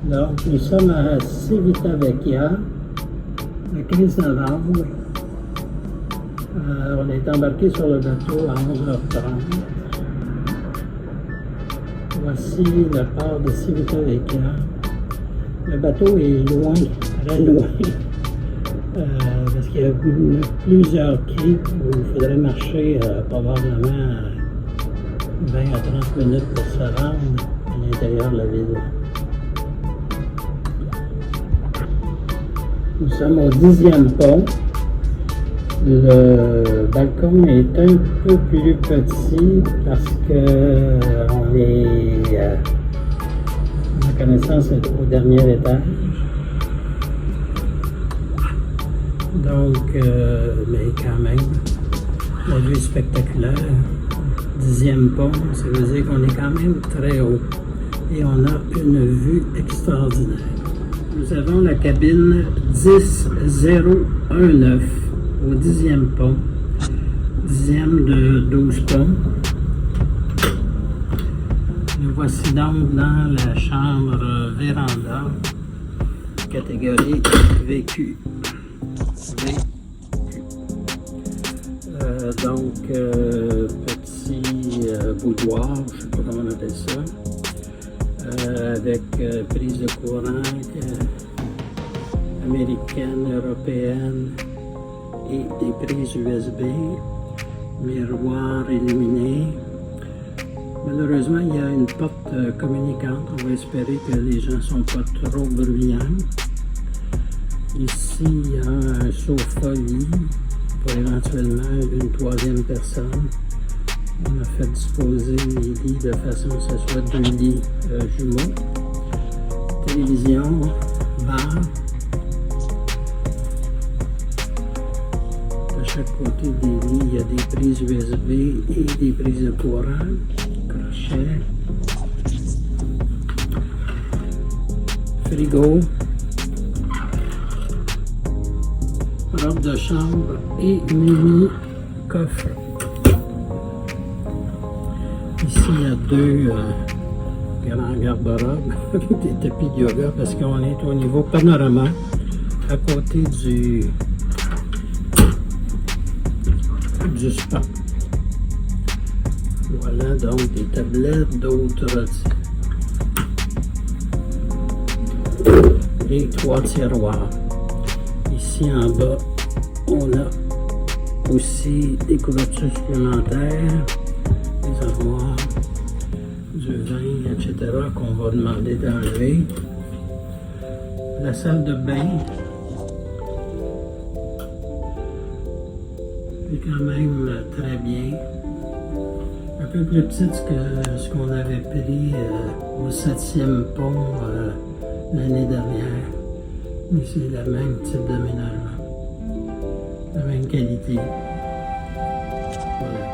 Donc, nous sommes à Civitavecchia, le 15 novembre. On est embarqué sur le bateau à 11h30. Voici le port de Civitavecchia. Le bateau est loin, très loin, parce qu'il y a plusieurs quais où il faudrait marcher probablement 20 à 30 minutes pour se rendre à l'intérieur de la ville. Nous sommes au 10e pont. Le balcon est un peu plus petit parce que on est, ma connaissance est au dernier étage. Donc, mais quand même, la vue est spectaculaire. 10e pont, ça veut dire qu'on est quand même très haut et on a une vue extraordinaire. Nous avons la cabine 10019 au 10e pont, 10e de 12 ponts. Nous voici donc dans la chambre véranda, catégorie VQ. Donc, petit boudoir, je ne sais pas comment on appelle ça, avec prise de courant américaine, européenne et des prises USB, miroir illuminé. Malheureusement, il y a une porte communicante. On va espérer que les gens ne sont pas trop bruyants. Ici, il y a un sofa-lit pour éventuellement une troisième personne. On a fait disposer les lits de façon que ce soit deux lits jumeaux. Télévision, bar. De chaque côté des lits, il y a des prises USB et des prises de courant. Crochet. Frigo. Robe de chambre et mini coffre. Ici, il y a deux grands garde-robes avec des tapis de yoga parce qu'on est au niveau panorama à côté du spa. Voilà donc des tablettes, d'autres et trois tiroirs. Ici en bas, on a aussi des couvertures supplémentaires, des armoires, du vin, etc. qu'on va demander d'enlever. La salle de bain est quand même très bien. Un peu plus petite que ce qu'on avait pris au 7e pont l'année dernière. Mais c'est le même type d'aménagement, la même qualité. Voilà.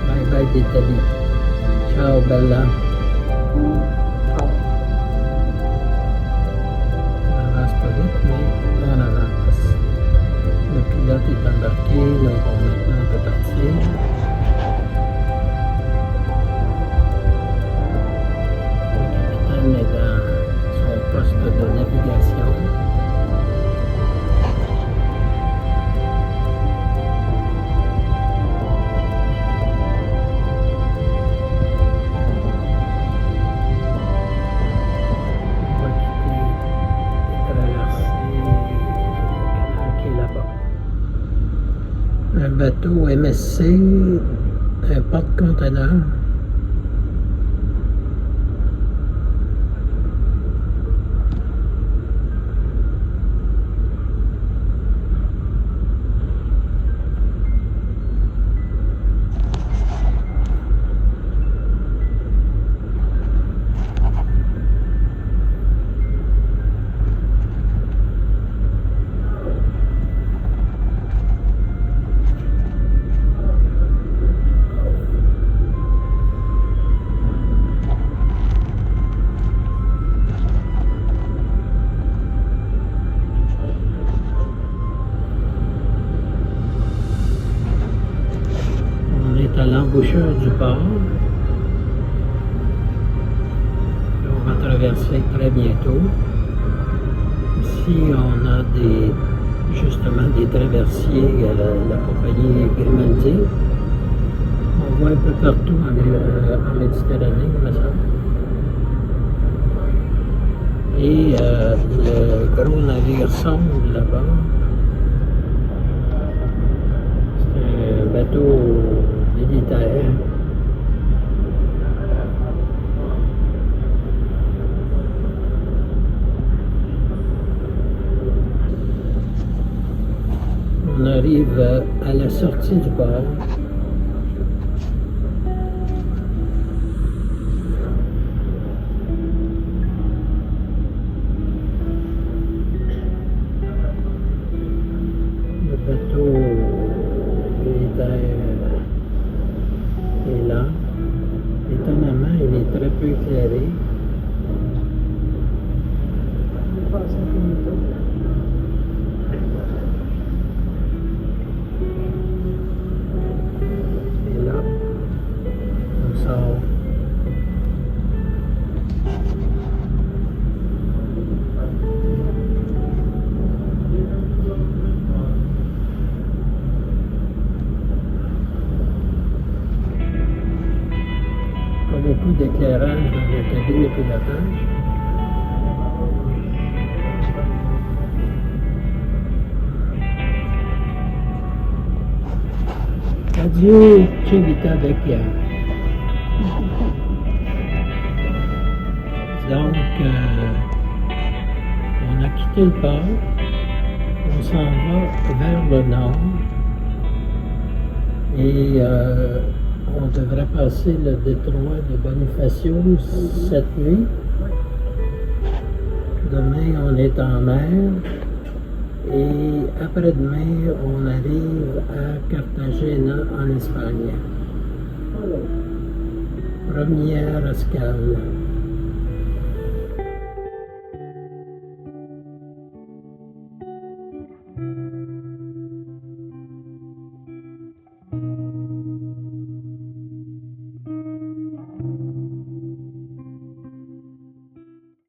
Bye bye d'Italie. Ciao bella. On avance pas vite, mais on avance. Le pilote est embarqué, donc maintenant on peut partir. Le capitaine est dans son poste de navigation. Un bateau MSC, un porte-conteneur. à l'embouchure du port. On va traverser très bientôt. Ici, on a justement des traversiers à la compagnie Grimaldi. On voit un peu partout en Méditerranée, me semble. Et le gros navire sombre là-bas, c'est un bateau militaire. On arrive à la sortie du port. Le bateau militaire est là. Étonnamment, il est très peu éclairé. Et là, on sort. Pas beaucoup d'éclairage dans la cabine de pilotage. Adieu, Civita Vecchia. Donc, on a quitté le port. On s'en va vers le nord. Et on devrait passer le détroit de Bonifacio cette nuit. Demain, on est en mer. Et après-demain, on arrive à Cartagena en Espagne. Première escale.